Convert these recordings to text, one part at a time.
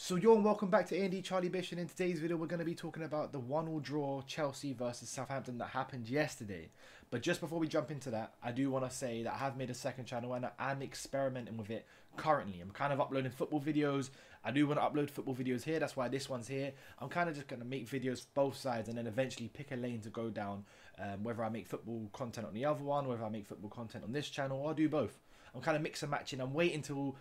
So yo, and welcome back to AnythingEverything Bish, and in today's video we're going to be talking about the 1-1 draw Chelsea versus Southampton that happened yesterday. But just before we jump into that, I do want to say that I have made a second channel and I'm experimenting with it currently. I'm kind of uploading football videos. I do want to upload football videos here, that's why this one's here. I'm kind of just going to make videos both sides and then eventually pick a lane to go down, whether I make football content on the other one, whether I make football content on this channel, or I'll do both. I'm kind of mix and matching. I'm waiting till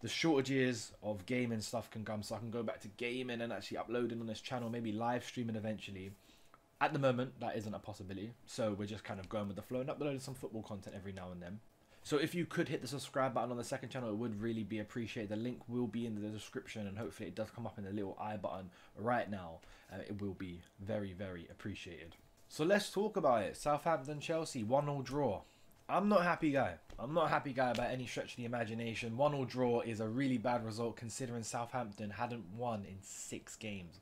the shortages of gaming stuff can come so I can go back to gaming and actually uploading on this channel, maybe live streaming eventually. At the moment, that isn't a possibility, so we're just kind of going with the flow and uploading some football content every now and then. So if you could hit the subscribe button on the second channel, it would really be appreciated. The link will be in the description, and hopefully it does come up in the little I button right now. It will be very, very appreciated. So let's talk about it. Southampton Chelsea 1-1 draw. I'm not a happy guy. I'm not a happy guy by any stretch of the imagination. 1-1 draw is a really bad result considering Southampton hadn't won in 6 games.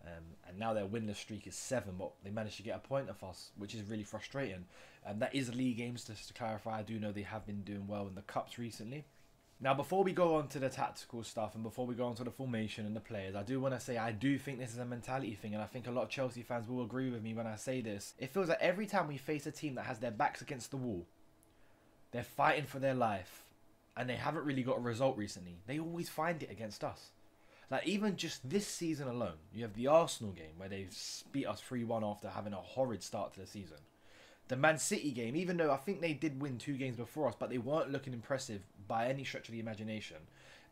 And now their winless streak is 7, but they managed to get a point off us, which is really frustrating. That is league games, just to clarify. I do know they have been doing well in the cups recently. Now, before we go on to the tactical stuff and before we go on to the formation and the players, I do want to say I do think this is a mentality thing, and I think a lot of Chelsea fans will agree with me when I say this. It feels like every time we face a team that has their backs against the wall, they're fighting for their life, and they haven't really got a result recently. They always find it against us. Like, even just this season alone, you have the Arsenal game where they beat us 3-1 after having a horrid start to the season. The Man City game, even though I think they did win 2 games before us, but they weren't looking impressive by any stretch of the imagination.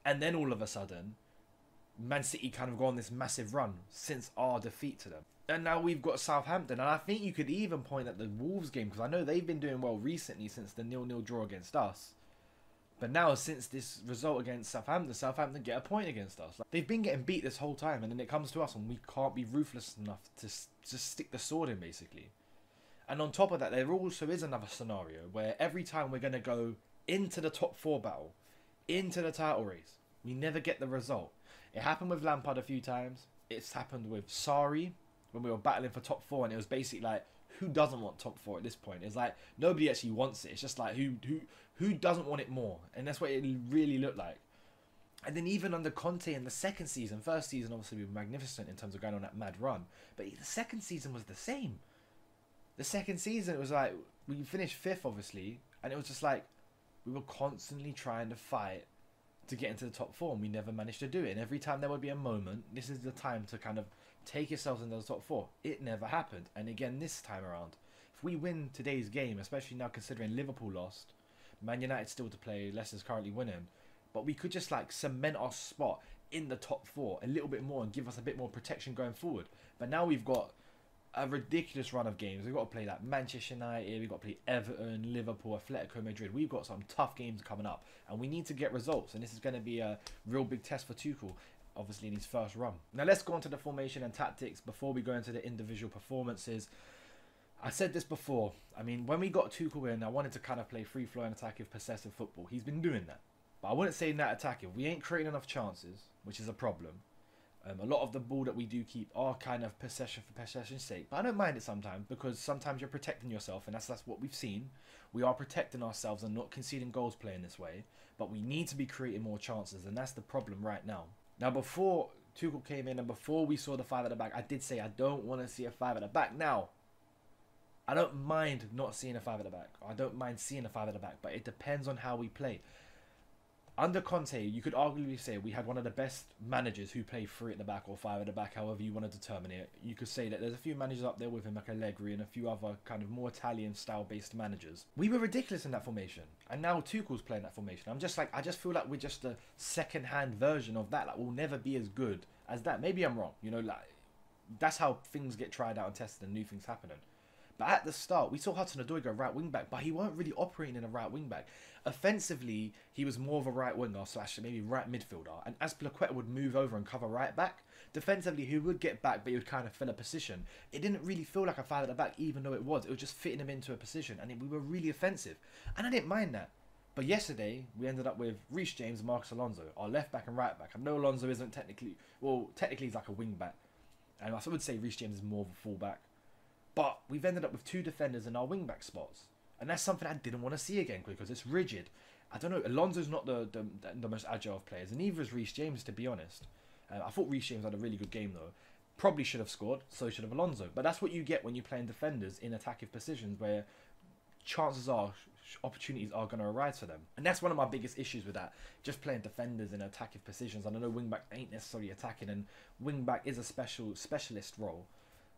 And then all of a sudden, Man City kind of go on this massive run since our defeat to them. And now we've got Southampton, and I think you could even point at the Wolves game, because I know they've been doing well recently since the 0-0 draw against us. But now, since this result against Southampton, Southampton get a point against us. Like, they've been getting beat this whole time, and then it comes to us, and we can't be ruthless enough to just stick the sword in, basically. And on top of that, there also is another scenario where every time we're going to go into the top 4 battle, into the title race, we never get the result. It happened with Lampard a few times. It's happened with Sarri when we were battling for top 4, and it was basically like, who doesn't want top 4 at this point? It's like nobody actually wants it. It's just like who doesn't want it more? And that's what it really looked like. And then even under Conte in the second season, first season obviously we were magnificent in terms of going on that mad run, but the second season was the same. The second season, it was like we finished 5th obviously, and it was just like we were constantly trying to fight to get into the top 4, and we never managed to do it. And every time there would be a moment, this is the time to kind of take yourselves into the top 4. It never happened. And again this time around, if we win today's game, especially now considering Liverpool lost, Man United still to play, Leicester's currently winning, but we could just like cement our spot in the top 4 a little bit more and give us a bit more protection going forward. But now we've got a ridiculous run of games. We've got to play like Manchester United, we've got to play Everton, Liverpool, Atletico Madrid. We've got some tough games coming up, and we need to get results, and this is going to be a real big test for Tuchel, obviously in his first run. Now let's go on to the formation and tactics before we go into the individual performances. I said this before, I mean, when we got Tuchel in, I wanted to kind of play free-flowing attacking possessive football. He's been doing that, but I wouldn't say that attacking. We ain't creating enough chances, which is a problem. A lot of the ball that we do keep are kind of possession for possession's sake, but I don't mind it sometimes, because sometimes you're protecting yourself, and that's what we've seen. We are protecting ourselves and not conceding goals playing this way, but we need to be creating more chances, and that's the problem right now. Now, before Tuchel came in and before we saw the 5 at the back, I did say I don't want to see a 5 at the back. Now, I don't mind not seeing a 5 at the back. I don't mind seeing a 5 at the back, but it depends on how we play. Under Conte, you could arguably say we had one of the best managers who play 3 at the back or 5 at the back, however you want to determine it. You could say that there's a few managers up there with him, like Allegri and a few other kind of more Italian style based managers. We were ridiculous in that formation, and now Tuchel's playing that formation. I'm just like, I just feel like we're just a second hand version of that. Like, we'll never be as good as that. Maybe I'm wrong, you know, like that's how things get tried out and tested and new things happening. But at the start, we saw Hudson-Odoi go right wing back, but he weren't really operating in a right wing back. Offensively, he was more of a right winger / maybe right midfielder, and Azpilicueta would move over and cover right back. Defensively, he would get back, but he would kind of fill a position. It didn't really feel like a 5 at the back, even though it was. It was just fitting him into a position, and we were really offensive. And I didn't mind that. But yesterday, we ended up with Reece James and Marcos Alonso, our left back and right back. I know Alonso isn't technically, well, technically he's like a wing back, and I would say Reece James is more of a full back. But we've ended up with 2 defenders in our wing-back spots. And that's something I didn't want to see again, because it's rigid. I don't know, Alonso's not the most agile of players, and neither is Reece James, to be honest. I thought Reece James had a really good game though. Probably should have scored, so should have Alonso. But that's what you get when you're playing defenders in attacking positions where chances are, opportunities are going to arise for them. And that's one of my biggest issues with that. Just playing defenders in attacking positions. I know wing-back ain't necessarily attacking, and wing-back is a specialist role.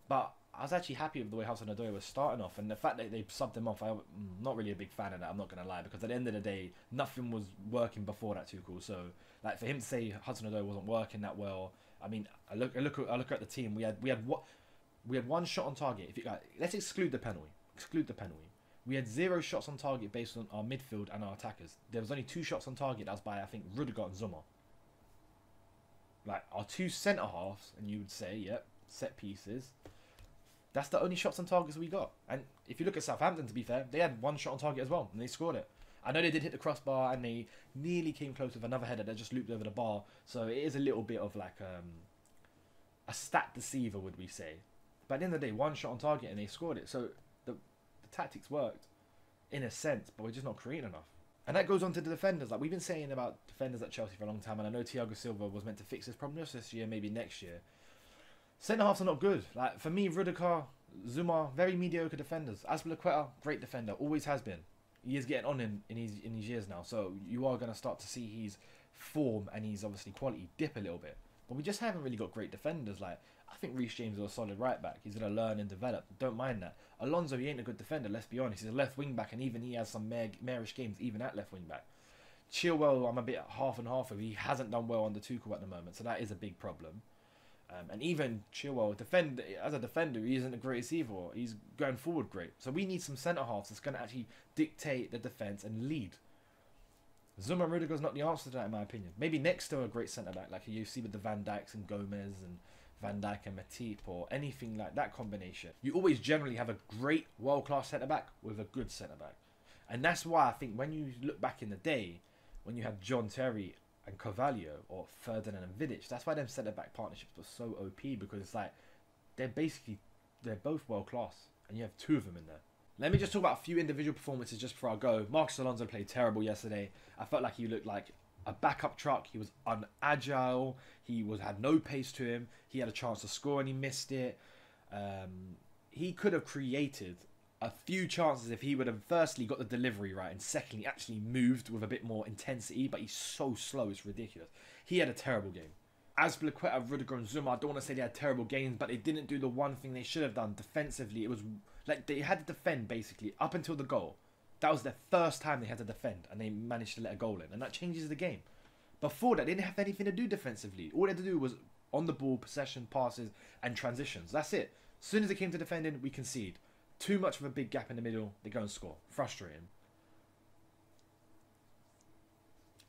But I was actually happy with the way Hudson-Odoi was starting off, and the fact that they subbed him off, I'm not really a big fan of that, I'm not going to lie, because at the end of the day, nothing was working before that Tuchel. So, like, for him to say Hudson-Odoi wasn't working that well, I mean, I look at the team. We had one shot on target. If you let's exclude the penalty. We had 0 shots on target based on our midfield and our attackers. There was only 2 shots on target. That was by, I think, Rudiger and Zuma. Like, our 2 centre halves, and you would say, yep, set pieces. That's the only shots on targets we got. And if you look at Southampton, to be fair, they had 1 shot on target as well, and they scored it. I know they did hit the crossbar, and they nearly came close with another header that just looped over the bar. So it is a little bit of like a stat deceiver, would we say. But at the end of the day, 1 shot on target, and they scored it. So the tactics worked, in a sense, but we're just not creating enough. And that goes on to the defenders. Like, we've been saying about defenders at Chelsea for a long time, and I know Thiago Silva was meant to fix this problem this year, maybe next year. Centre-halves are not good. Like, for me, Rudiger, Zuma, very mediocre defenders. Azpilicueta, great defender, always has been. He is getting on in his years now, so you are going to start to see his form and his obviously quality dip a little bit. But we just haven't really got great defenders. Like, I think Reece James is a solid right back. He's going to learn and develop. Don't mind that. Alonso, he ain't a good defender, let's be honest. He's a left wing back, and even he has some marish games, even at left wing back. Chilwell, I'm a bit half and half of. He hasn't done well under Tuchel at the moment, so that is a big problem. And even Chilwell, as a defender, he isn't the greatest either. He's going forward great. So we need some centre-halves that's going to actually dictate the defence and lead. Zuma and Rudiger's not the answer to that, in my opinion. Maybe next to a great centre-back, like you see with the Van Dijks and Gomez and Van Dijk and Matip, or anything like that combination. You always generally have a great world-class centre-back with a good centre-back. And that's why I think when you look back in the day, when you had John Terry and Carvalho, or Ferdinand and Vidic, that's why them centre-back partnerships were so OP, because it's like, they're both world-class, and you have 2 of them in there. Let me just talk about a few individual performances just before I go. Marcus Alonso played terrible yesterday. I felt like he looked like a backup truck. He was unagile. He had no pace to him. He had a chance to score and he missed it. He could have created a few chances if he would have firstly got the delivery right and secondly actually moved with a bit more intensity, but he's so slow, it's ridiculous. He had a terrible game. Azpilicueta, Rudiger and Zuma, I don't want to say they had terrible games, but they didn't do the one thing they should have done defensively. It was like they had to defend basically up until the goal. That was their first time they had to defend, and they managed to let a goal in, and that changes the game. Before that, they didn't have anything to do defensively. All they had to do was on the ball, possession, passes, and transitions. That's it. As soon as it came to defending, we concede. Too much of a big gap in the middle, they go and score. Frustrating.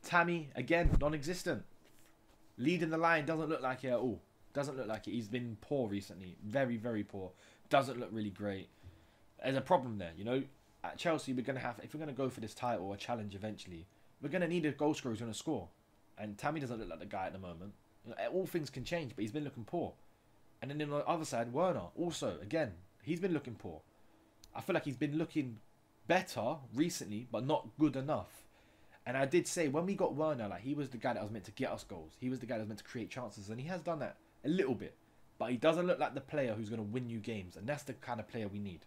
Tammy, again, non-existent. Leading the line, doesn't look like it at all. Doesn't look like it. He's been poor recently. Very, very poor. Doesn't look really great. There's a problem there, you know. At Chelsea, we're going to have, if we're going to go for this title or challenge eventually, we're going to need a goal scorer who's going to score. And Tammy doesn't look like the guy at the moment. You know, all things can change, but he's been looking poor. And then on the other side, Werner, also, again, he's been looking poor. I feel like he's been looking better recently, but not good enough. And I did say, when we got Werner, like, he was the guy that was meant to get us goals. He was the guy that was meant to create chances, and he has done that a little bit. But he doesn't look like the player who's going to win you games, and that's the kind of player we need.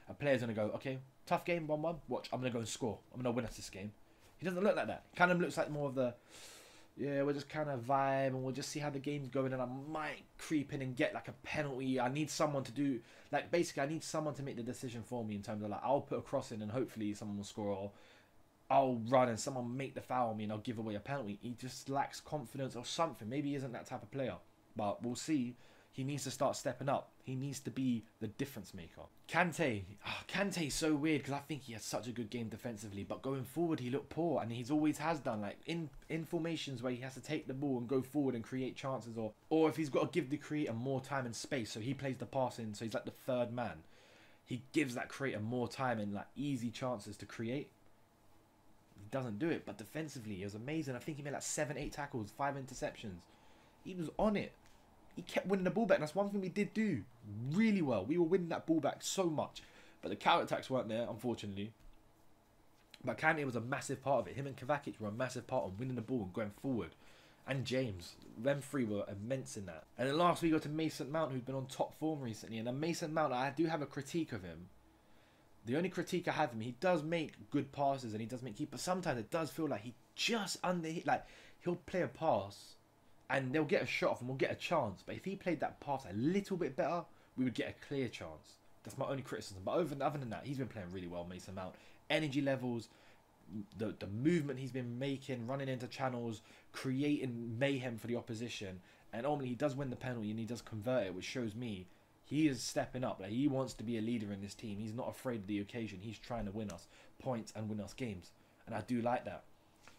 A player's going to go, okay, tough game, 1-1, watch, I'm going to go and score. I'm going to win us this game. He doesn't look like that. He kind of looks like more of the, yeah, we'll just kind of vibe, and we'll just see how the game's going, and I might creep in and get, like, a penalty. I need someone to do, like, basically, I need someone to make the decision for me in terms of, like, I'll put a cross in, and hopefully someone will score, or I'll run and someone make the foul on me and I'll give away a penalty. He just lacks confidence or something. Maybe he isn't that type of player. But we'll see. He needs to start stepping up. He needs to be the difference maker. Kante. Kante's so weird because I think he has such a good game defensively. But going forward, he looked poor. And he's always has done. Like in formations where he has to take the ball and go forward and create chances. Or if he's got to give the creator more time and space. So he plays the passing. So he's like the third man. He gives that creator more time and like easy chances to create. He doesn't do it, but defensively he was amazing. I think he made like 7-8 tackles, 5 interceptions. He was on it. He kept winning the ball back. And that's one thing we did do really well. We were winning that ball back so much, but the counter-attacks weren't there, unfortunately. But Kante was a massive part of it. Him and Kovacic were a massive part of winning the ball and going forward. and James. Them three were immense in that. And then last we go to Mason Mount, who's been on top form recently. And then Mason Mount, I do have a critique of him. The only critique I have of him, he does make good passes and he does make keep, but sometimes it does feel like he just like he'll play a pass and they'll get a shot off and we'll get a chance. But if he played that pass a little bit better, we would get a clear chance. That's my only criticism. But other than that, he's been playing really well, Mason Mount. Energy levels, the movement he's been making, running into channels, creating mayhem for the opposition. And ultimately, he does win the penalty and he does convert it, which shows me he is stepping up. Like, he wants to be a leader in this team. He's not afraid of the occasion. He's trying to win us points and win us games. And I do like that.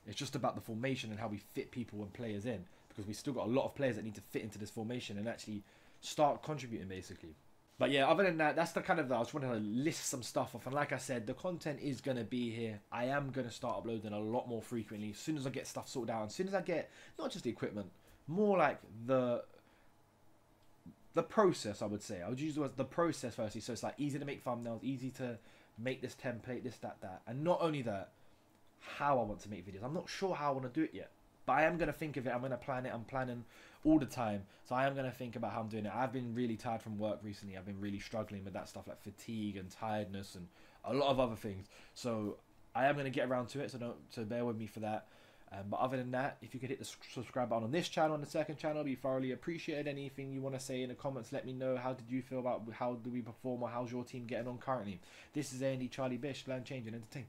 It's just about the formation and how we fit people and players in. Because we still got a lot of players that need to fit into this formation and actually start contributing, basically. But yeah, other than that, that's the kind of... I just wanted to list some stuff off. And like I said, the content is going to be here. I am going to start uploading a lot more frequently. As soon as I get stuff sorted out. As soon as I get, not just the equipment, more like the process, I would say. I would use the process firstly. So it's like easy to make thumbnails, easy to make this template, this, that. And not only that, how I want to make videos. I'm not sure how I want to do it yet. But I am going to think of it. I'm going to plan it. I'm planning all the time. So I am going to think about how I'm doing it. I've been really tired from work recently. I've been really struggling with that stuff like fatigue and tiredness and a lot of other things. So I am going to get around to it. So bear with me for that. But other than that, if you could hit the subscribe button on this channel, on the second channel, it'd be thoroughly appreciated. Anything you want to say in the comments, let me know. How did you feel about how do we perform, or how's your team getting on currently? This is AnythingEverything, Bish, land change and entertain.